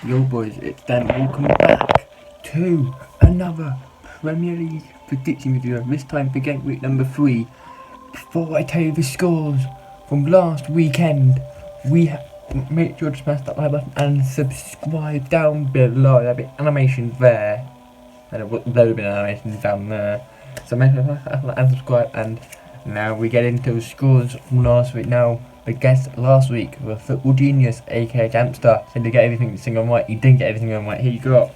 Yo boys, it's Dan. Welcome back to another Premier League prediction video. This time for game week number 3. Before I tell you the scores from last weekend, make sure to smash that like button and subscribe down below. There'll be animations there, and there'll be animations down there. So make sure to like and subscribe. And now we get into the scores from last week. Now, the guest last week, the football genius, aka Jamster, said to get everything right. He didn't get everything right. He got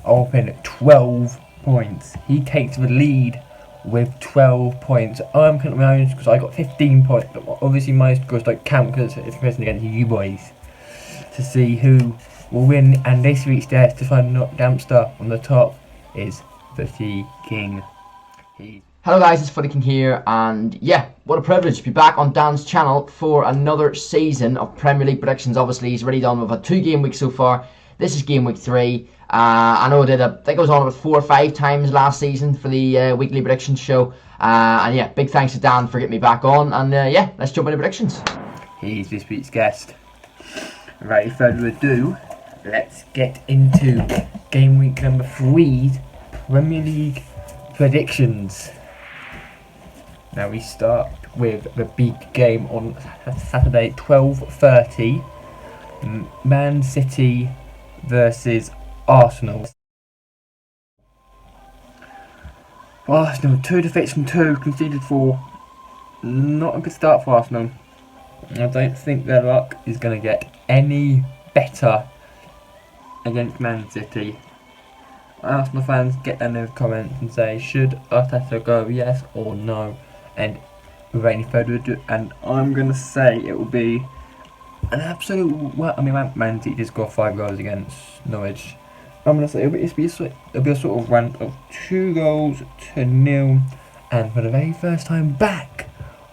open 12 points. He takes the lead with 12 points. I'm counting my own because I got 15 points. But obviously my scores don't count because it's competing against you boys to see who will win. And this week's guest to find Jamster on the top is the King. Hello guys, it's Footy King here, and yeah, what a privilege to be back on Dan's channel for another season of Premier League predictions. Obviously, he's already done with a 2-game week so far. This is game week 3. I know I think I was on about 4 or 5 times last season for the weekly predictions show. And yeah, big thanks to Dan for getting me back on. And yeah, let's jump into predictions. He's this week's guest. Right, without further ado, let's get into game week number 3's Premier League predictions. Now we start with the big game on Saturday, 12:30. Man City versus Arsenal. Arsenal, 2 defeats from 2, conceded 4. Not a good start for Arsenal. I don't think their luck is going to get any better against Man City. Arsenal fans, get down in the comments and say, should Arteta go, yes or no? And without any further ado, and I'm going to say it will be an absolute... Well, I mean, Man City just got 5 goals against Norwich. I'm going to say it'll be a sort of run of 2-0. And for the very first time back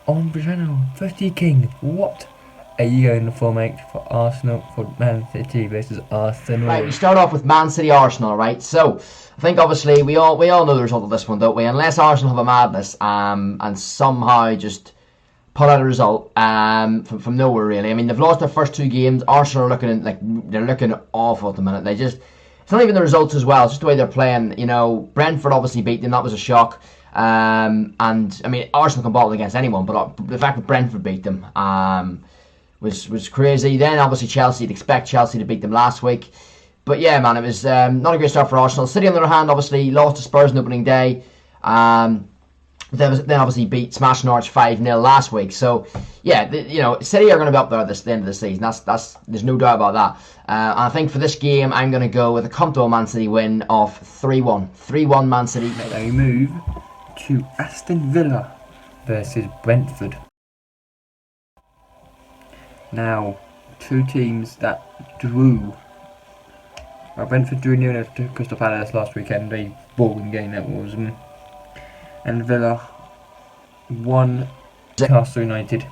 on the channel, Footy King, what are you going for, mate, for Arsenal, for Man City versus Arsenal? Right, we start off with Man City Arsenal, right? So I think obviously we all know the result of this one, don't we? Unless Arsenal have a madness and somehow just pull out a result from nowhere, really. I mean, they've lost their first 2 games. Arsenal are looking awful at the minute. It's not even the results as well. It's just the way they're playing. You know, Brentford obviously beat them. That was a shock. And I mean, Arsenal can bottle against anyone, but the fact that Brentford beat them was crazy. Then obviously Chelsea, you'd expect Chelsea to beat them last week. But yeah, man, it was not a great start for Arsenal. City, on the other hand, obviously lost to Spurs on opening day. Then obviously smashed Norwich 5-0 last week. So yeah, City are going to be up there at the end of the season. That's there's no doubt about that. And I think for this game, I'm going to go with a comfortable Man City win of 3-1. 3-1 Man City. Then we move to Aston Villa versus Brentford. Now, 2 teams that drew. Well, Brentford drew 0 to Crystal Palace last weekend. A boring game that was. And Villa won Newcastle United.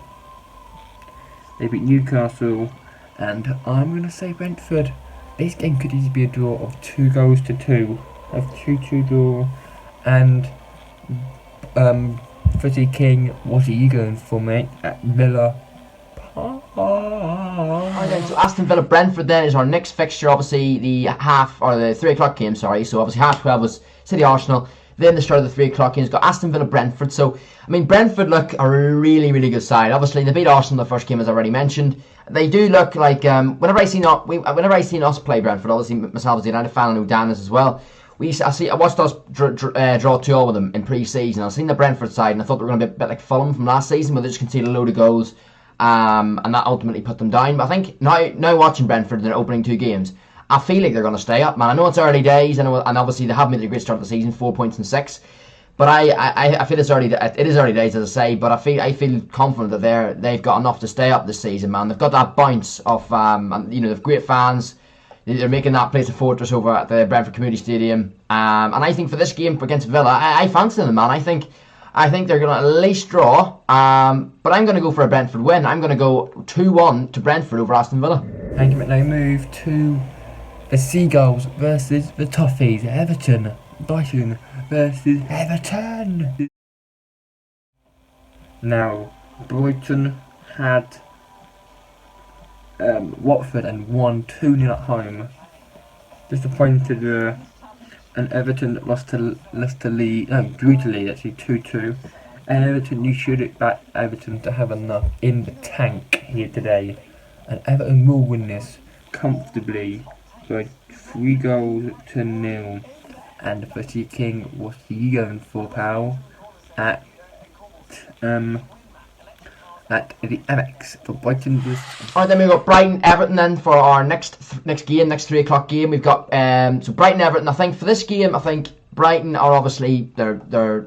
They beat Newcastle, and I'm going to say Brentford. This game could easily be a draw of 2-2, of 2-2 draw. And Footy King, what are you going for, mate? At Villa. Okay, so Aston Villa Brentford then is our next fixture. Obviously the 3 o'clock game. Sorry, so obviously 12:30 was City Arsenal. Then the start of the 3 o'clock game has got Aston Villa Brentford. So I mean, Brentford look a really, really good side. Obviously they beat Arsenal the first game, as I already mentioned. They do look like whenever I seen us play Brentford, obviously myself as a United fan, and who Dan is as well. I watched us draw 2-2 with them in pre-season. I've seen the Brentford side, and I thought they were going to be a bit like Fulham from last season, where they just conceded a load of goals. And that ultimately put them down. But I think now watching Brentford in their opening 2 games, I feel like they're going to stay up, man. I know it's early days, and obviously they haven't made a great start of the season, 4 points in 6. But I feel it's early. It is early days, as I say. But I feel confident that they've got enough to stay up this season, man. They've got that bounce of they've great fans. They're making that place a fortress over at the Brentford Community Stadium. And I think for this game against Villa, I fancy them, man. I think they're going to at least draw, but I'm going to go for a Brentford win. I'm going to go 2-1 to Brentford over Aston Villa. Thank you, mate. Now move to the Seagulls versus the Toffees. Everton. Brighton versus Everton. Now, Brighton had Watford and won 2-0 at home. Disappointed and Everton lost to Leicester Leeds, no, drew to Leeds actually 2-2. And Everton, you should expect Everton to have enough in the tank here today. And Everton will win this comfortably by 3-0. And for T King, what are you going for, pal? At the Amex for Brighton. Alright, then we've got Brighton Everton then for our next 3 o'clock game. We've got so Brighton Everton. I think for this game, I think Brighton are obviously they're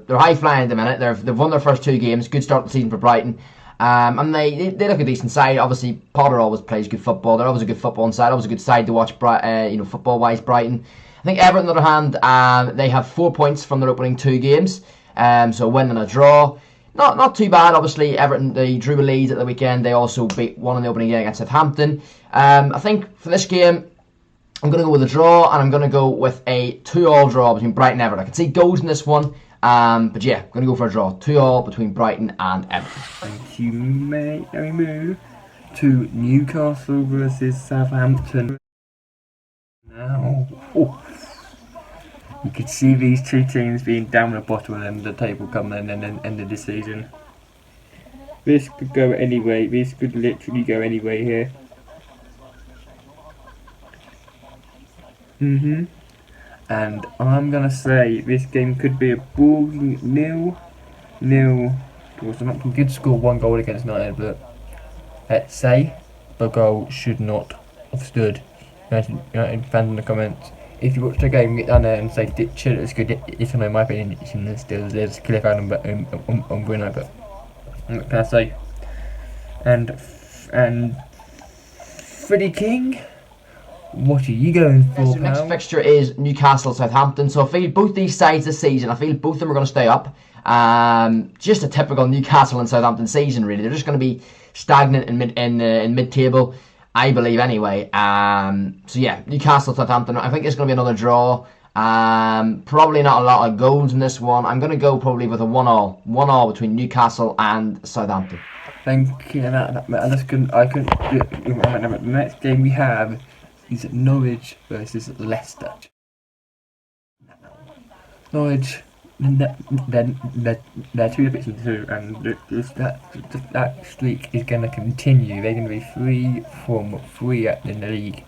high flying at the minute. They've won their first 2 games. Good start to the season for Brighton. And they look a decent side. Obviously, Potter always plays good football. They're always a good football side. Always a good side to watch. Football wise, Brighton. I think Everton, on the other hand, they have 4 points from their opening 2 games. So a win and a draw. Not too bad. Obviously, Everton, they drew with Leeds at the weekend. They also beat one in the opening game against Southampton. I think for this game, I'm going to go with a draw, and I'm going to go with a 2-2 draw between Brighton and Everton. I can see goals in this one, but yeah, I'm going to go for a draw. 2-2 between Brighton and Everton. Thank you, mate. Now we move to Newcastle versus Southampton. Now, you could see these 2 teams being down at the bottom of the end of the table coming in the end of the season. This could go anyway. This could literally go anyway here. And I'm gonna say this game could be a boring 0-0. Southampton did score 1 goal against United, but let's say the goal should not have stood. United fans in the comments, if you watch the game, get down there and say shit, it's good. It's in my opinion, there's a clear fan on Bruno, but what can I say? And Freddie King, what are you going for? So next fixture is Newcastle Southampton. So I feel both these sides this season, I feel both of them are going to stay up. Just a typical Newcastle and Southampton season, really. They're just going to be stagnant in mid-table, I believe, anyway. So yeah, Newcastle Southampton. I think it's going to be another draw. Probably not a lot of goals in this one. I'm going to go probably with a 1-1 between Newcastle and Southampton. Thank you. The next game we have is Norwich versus Leicester. Norwich, they're 2 defeats in 2, and that streak is going to continue. They're going to be 3 from 3 in the league,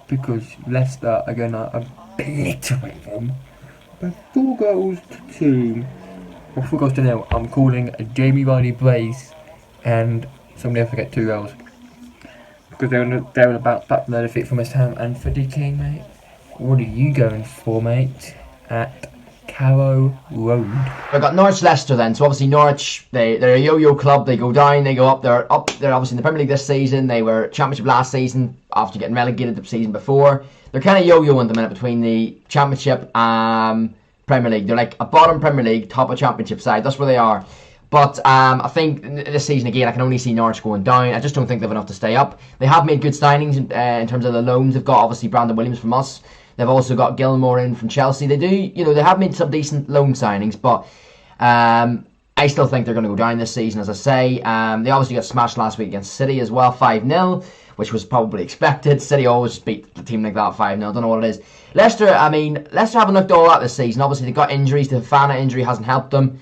because Leicester are going to obliterate them by 4 goals to 2. Or 4 goals to 0. I'm calling a Jamie Vardy brace, and somebody else will get 2 goals. Because they're about back from their defeat from West Ham. And Freddie King, mate, what are you going for, mate, at Carrow Road? We've got Norwich Leicester then. So obviously Norwich, they're a yo-yo club. They go down, they go up. They're obviously in the Premier League this season. They were Championship last season after getting relegated the season before. They're kind of yo-yo in the minute between the Championship and Premier League. They're like a bottom Premier League, top of Championship side. That's where they are. But I think this season, again, I can only see Norwich going down. I just don't think they've enough to stay up. They have made good signings in terms of the loans. They've got, obviously, Brandon Williams from us. They've also got Gilmore in from Chelsea. They have made some decent loan signings, but I still think they're going to go down this season, as I say. They obviously got smashed last week against City as well, 5-0, which was probably expected. City always beat the team like that 5-0. Don't know what it is. Leicester haven't looked all that this season. Obviously, they've got injuries. The Fana injury hasn't helped them.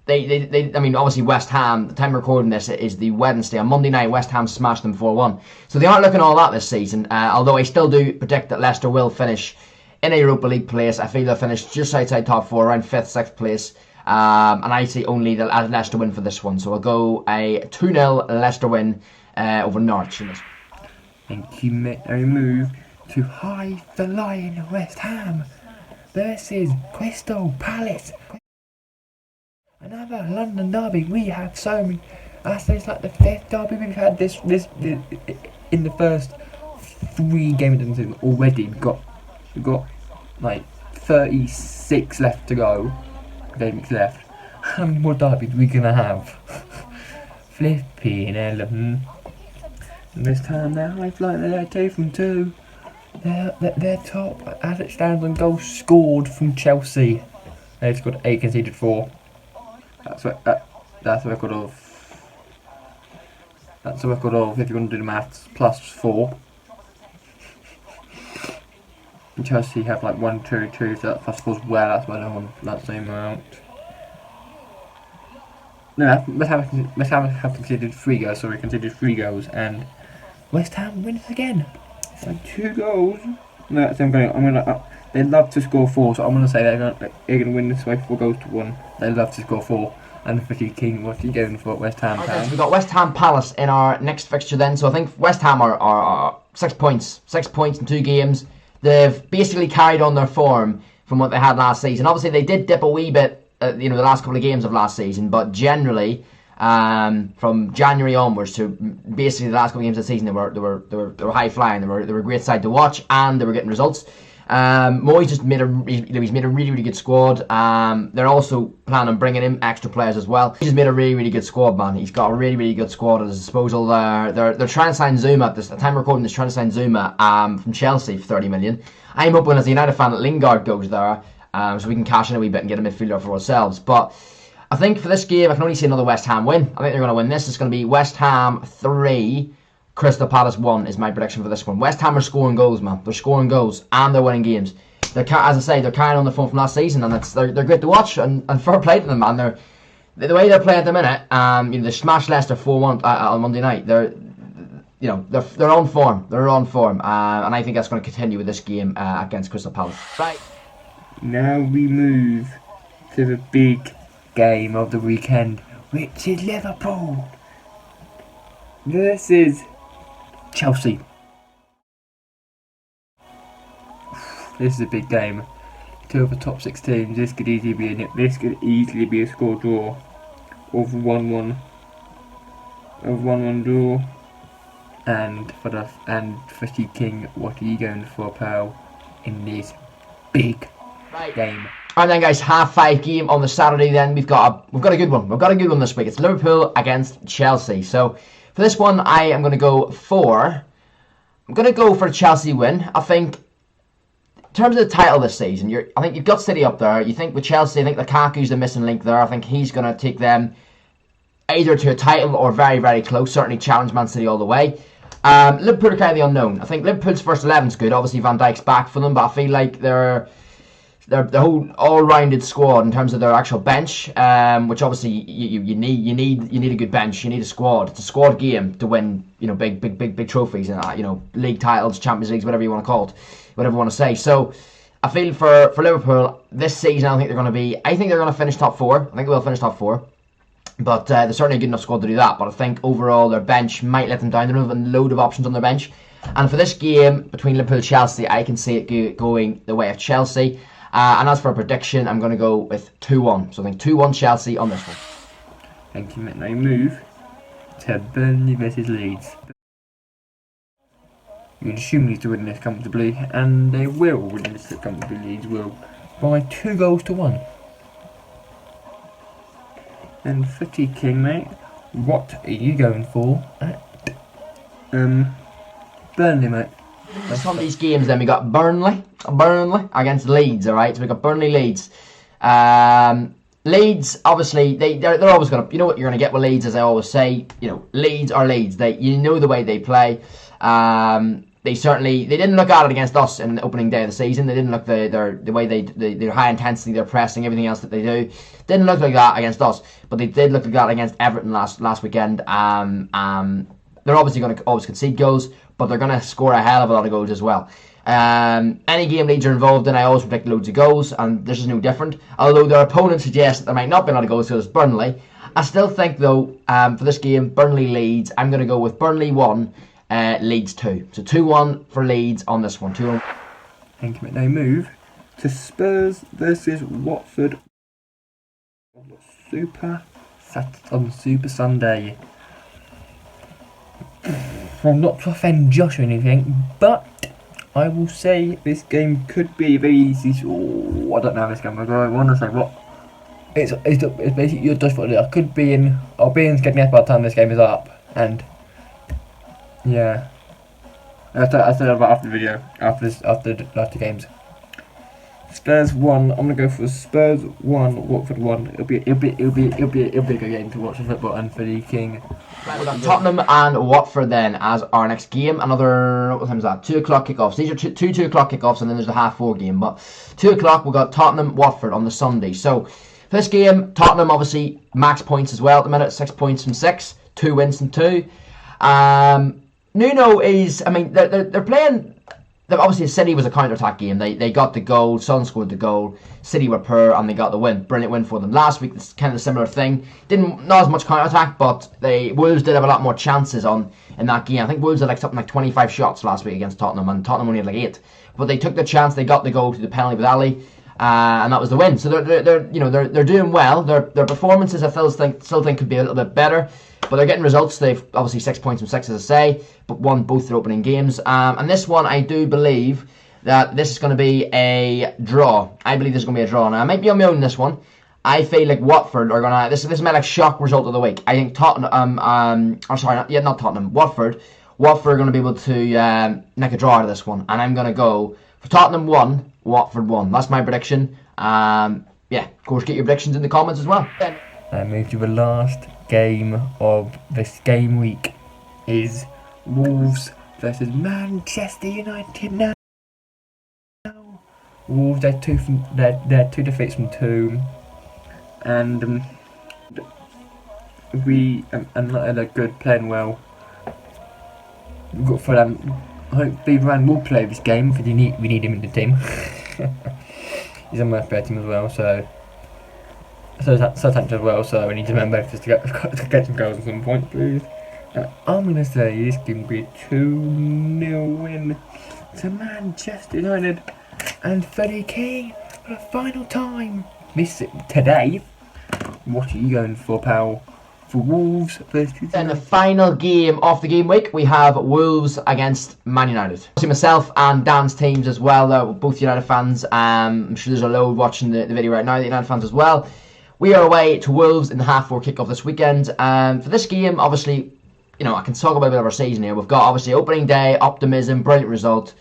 Obviously West Ham, the time we're recording this is the Wednesday. On Monday night, West Ham smashed them 4-1. So they aren't looking all that this season, although I still do predict that Leicester will finish in a Europa League place. I feel they'll finish just outside top 4, around 5th, 6th place. And I see only the Leicester win for this one. So I'll go a 2-0 Leicester win over Norwich in this one. Thank you, mate. I move to High the Lion West Ham versus Crystal Palace. Another London derby. We have so many. I say it's like the 5th derby we've had this in the first 3 games of the season already. We've got like 36 left to go. Games left. How many more derbies are we gonna have? Flipping 11. And this time they're high flying. They're 2 from 2. They're top as it stands on goals scored from Chelsea. They've scored 8, conceded 4. That's a record of That's a record of, if you're going to do the maths, +4. And Chelsea have like 1, 2, 2, so that +4 as well, that's why they're on that same amount. No, West Ham have conceded 3 goals, so we conceded 3 goals, and West Ham wins again. It's like 2 goals. No, so I'm gonna. They love to score 4, so I'm gonna say they're gonna win this way 4-1. They love to score 4. And Footy King, what are you going for West Ham? Okay, so we've got West Ham Palace in our next fixture then. So I think West Ham are 6 points. 6 points in 2 games. They've basically carried on their form from what they had last season. Obviously, they did dip a wee bit, the last couple of games of last season. But generally, from January onwards to basically the last couple of games of the season, they were high flying. They were a great side to watch, and they were getting results. Moyes just made he's made a really good squad. They're also planning on bringing in extra players as well. He's made a really good squad, man. He's got a really good squad at his disposal. They're trying to sign Zuma at the time of recording this. Trying to sign Zuma from Chelsea for 30 million. I'm hoping as a United fan that Lingard goes there, so we can cash in a wee bit and get a midfielder for ourselves. But I think for this game, I can only see another West Ham win. I think they're going to win this. It's going to be West Ham 3. Crystal Palace 1 is my prediction for this one. West Ham are scoring goals, man. They're scoring goals and they're winning games. As I say, they're carrying on the form from last season, and they're great to watch. And fair play to them, man. The way they're playing at the minute. They smashed Leicester 4-1 on Monday night. They're on form. They're on form, and I think that's going to continue with this game against Crystal Palace. Right. Now we move to the big game of the weekend, which is Liverpool versus Chelsea. This is a big game. 2 of the top 6 teams. This could easily be a score draw of 1-1. Of 1-1 draw. And Footy King, what are you going for, pal, in this big game? And then, guys, 5:30 game on the Saturday. Then we've got a good one. We've got a good one this week. It's Liverpool against Chelsea. So for this one, I am going to go for a Chelsea win. I think, in terms of the title this season, I think you've got City up there. You think with Chelsea, I think Lukaku's the missing link there. I think he's going to take them either to a title or very close. Certainly challenge Man City all the way. Liverpool are kind of the unknown. I think Liverpool's first 11's good. Obviously, Van Dijk's back for them, but I feel like they're the whole all-rounded squad in terms of their actual bench, which obviously you need a good bench. You need a squad. It's a squad game to win, big trophies and league titles, Champions Leagues, whatever you want to call it, whatever you want to say. So I feel for Liverpool this season, I think they're going to finish top 4. I think they will finish top 4. But they're certainly a good enough squad to do that. But I think overall their bench might let them down. They don't have a load of options on their bench. And for this game between Liverpool and Chelsea, I can see it going the way of Chelsea. And as for a prediction, I'm going to go with 2-1. So I think 2-1 Chelsea on this one. Thank you, mate. Now move to Burnley versus Leeds. You'd assume Leeds to win this comfortably, and they will win this comfortably. Leeds will by 2-1. And Footy King, mate, what are you going for at Burnley, mate? Some of these games then we got Burnley against Leeds, alright? So we got Burnley Leeds. Leeds, obviously, they're always going to, you know what you're going to get with Leeds, as I always say, Leeds are Leeds. The way they play. They didn't look at it against us in the opening day of the season. They didn't look the way their high intensity, their pressing, everything else that they do. Didn't look like that against us, but they did look like that against Everton last weekend. They're obviously going to always concede goals, but they're going to score a hell of a lot of goals as well. Any game Leeds are involved in, I always predict loads of goals, and this is no different. Although their opponents suggest that there might not be a lot of goals because it's Burnley. I still think, though, for this game, Burnley-Leeds, I'm going to go with Burnley 1, Leeds 2. So 2-1 for Leeds on this one. 2-1. Thank you, mate. Now move to Spurs versus Watford on Super Sunday. Well, not to offend Josh or anything, but I will say this game could be very easy. I don't know how this game will go. I want to say what. It's basically your Josh for it. I'll be in Skegness by the time this game is up, and yeah. I'll tell you about after the video, after games. Spurs 1. I'm gonna go for Spurs 1, Watford 1. It'll be a good game to watch the football and for the King. Right, we've got Tottenham and Watford then as our next game. Another, what time is that? 2 o'clock kickoffs. These are two 2 o'clock kickoffs, and then there's the 4:30 game. But 2 o'clock, we've got Tottenham, Watford on the Sunday. So, for this game, Tottenham obviously max points as well at the minute. 6 points from 6. 2 wins from 2. Nuno is, I mean, they're playing. Obviously, City was a counter-attack game. They got the goal. Son scored the goal. City were poor and they got the win. Brilliant win for them. Last week, it's kind of a similar thing. Not as much counter-attack, but Wolves did have a lot more chances in that game. I think Wolves had something like 25 shots last week against Tottenham, and Tottenham only had 8. But they took the chance. They got the goal through the penalty with Ali, and that was the win. So they're doing well. Their performances I still think could be a little bit better. But they're getting results. They've obviously 6 points from 6, as I say, but won both their opening games. And this one, I do believe that this is going to be a draw. I believe this is going to be a draw. Now, I might be on my own in this one. I feel like Watford are going to... This is my like shock result of the week. I think Tottenham... not Tottenham. Watford. Watford are going to be able to make a draw out of this one. And I'm going to go for Tottenham 1, Watford 1. That's my prediction. Yeah, of course, get your predictions in the comments as well. And move to the last game of this game week is Wolves versus Manchester United. Now Wolves, they're 2 defeats from 2, and we are good, playing well. We've got Fulham. I hope Varane will play this game because we need him in the team. He's on my fair team as well, so Southampton as well, so we need to remember just to get some goals at some point, please. I'm going to say this can be a 2-0 win to Manchester United and Freddie King for the final time. Today, what are you going for, pal? For Wolves versus Then the final game of the game week, we have Wolves against Man United. See myself and Dan's teams as well. We're both United fans. I'm sure there's a load watching the video right now, the United fans as well. We are away to Wolves in the 4:30 kickoff this weekend. For this game, obviously, I can talk about a bit of our season here. We've got, obviously, opening day, optimism, brilliant result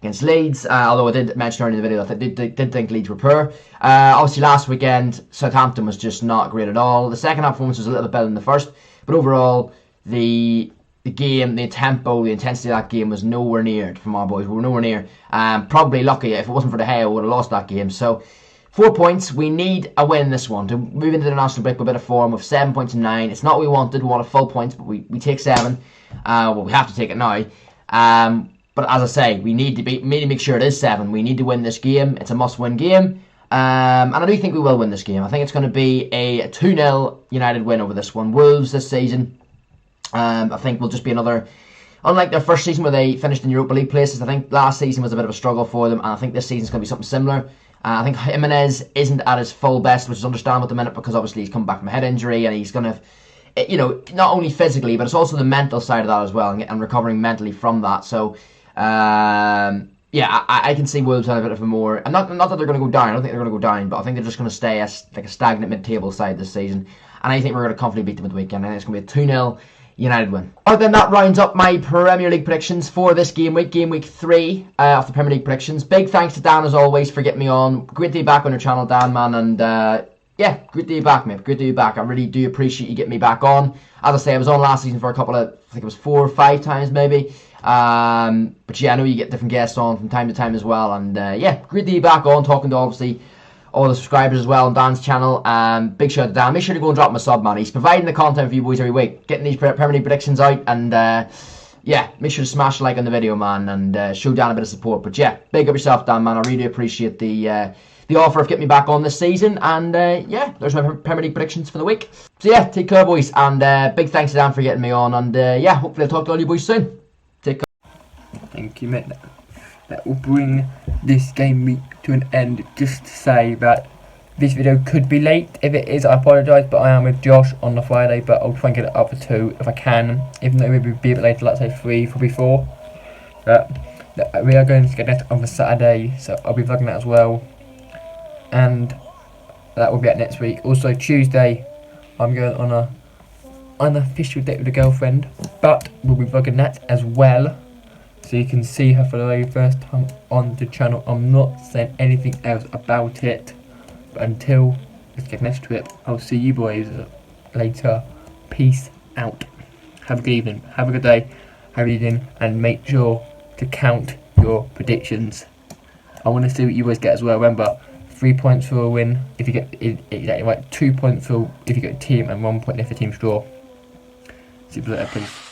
against Leeds. Although I did mention earlier in the video that I did think Leeds were poor. Obviously, last weekend, Southampton was just not great at all. The second half performance was a little bit better than the first. But overall, the game, the tempo, the intensity of that game was nowhere near from our boys. We were nowhere near. Probably lucky. If it wasn't for the hail, we would have lost that game. So, 4 points. We need a win this one to move into the national break with a bit of form of 7 points and 9. It's not what we wanted. We wanted full points, but we take 7. Well, we have to take it now. But as I say, we need to make sure it is 7. We need to win this game. It's a must-win game. And I do think we will win this game. I think it's going to be a 2-0 United win over this one. Wolves this season, I think will just be another... Unlike their first season where they finished in Europa League places, I think last season was a bit of a struggle for them, and I think this season's going to be something similar. I think Jimenez isn't at his full best, which is understandable at the minute because obviously he's come back from a head injury and he's going to, not only physically, but it's also the mental side of that as well, and recovering mentally from that. So, I can see Wolves having a bit of a more... And not that they're going to go down, I don't think they're going to go down, but I think they're just going to stay as like a stagnant mid-table side this season. And I think we're going to comfortably beat them at the weekend. I think it's going to be a 2-0 United win. Alright then, that rounds up my Premier League predictions for this game week 3 of the Premier League predictions. Big thanks to Dan as always for getting me on. Great to be back on your channel, Dan, man, and yeah, great to be back, mate. Great to be back. I really do appreciate you getting me back on. As I say, I was on last season for a couple of, I think it was 4 or 5 times maybe. But yeah, I know you get different guests on from time to time as well, and yeah, great to be back on, talking to obviously all the subscribers as well on Dan's channel. Big shout out to Dan. Make sure to go and drop him a sub, man. He's providing the content for you boys every week, getting these Premier League predictions out, and yeah, make sure to smash a like on the video, man, and show Dan a bit of support. But yeah, big up yourself, Dan, man. I really appreciate the offer of getting me back on this season, and yeah, there's my Premier League predictions for the week. So yeah, take care, boys, and big thanks to Dan for getting me on, and yeah, hopefully I'll talk to all you boys soon. Take care. Thank you, mate. That will bring this game week to an end. Just to say that this video could be late. If it is, I apologise, but I am with Josh on the Friday, but I'll try and get it up for 2 if I can. Even though it will be a bit later, let's say 3, probably 4. We are going to get that on the Saturday, so I'll be vlogging that as well. And that will be out next week. Also Tuesday, I'm going on a unofficial date with a girlfriend, but we'll be vlogging that as well. so you can see her for the very first time on the channel. I'm not saying anything else about it, but until let's get next to it, I'll see you boys later. Peace out. Have a good evening, have a good day, have a good evening, and make sure to count your predictions. I want to see what you guys get as well. Remember, 3 points for a win if you get it exactly right, 2 points for if you get a team, and 1 point if the team's draw. See you later, please.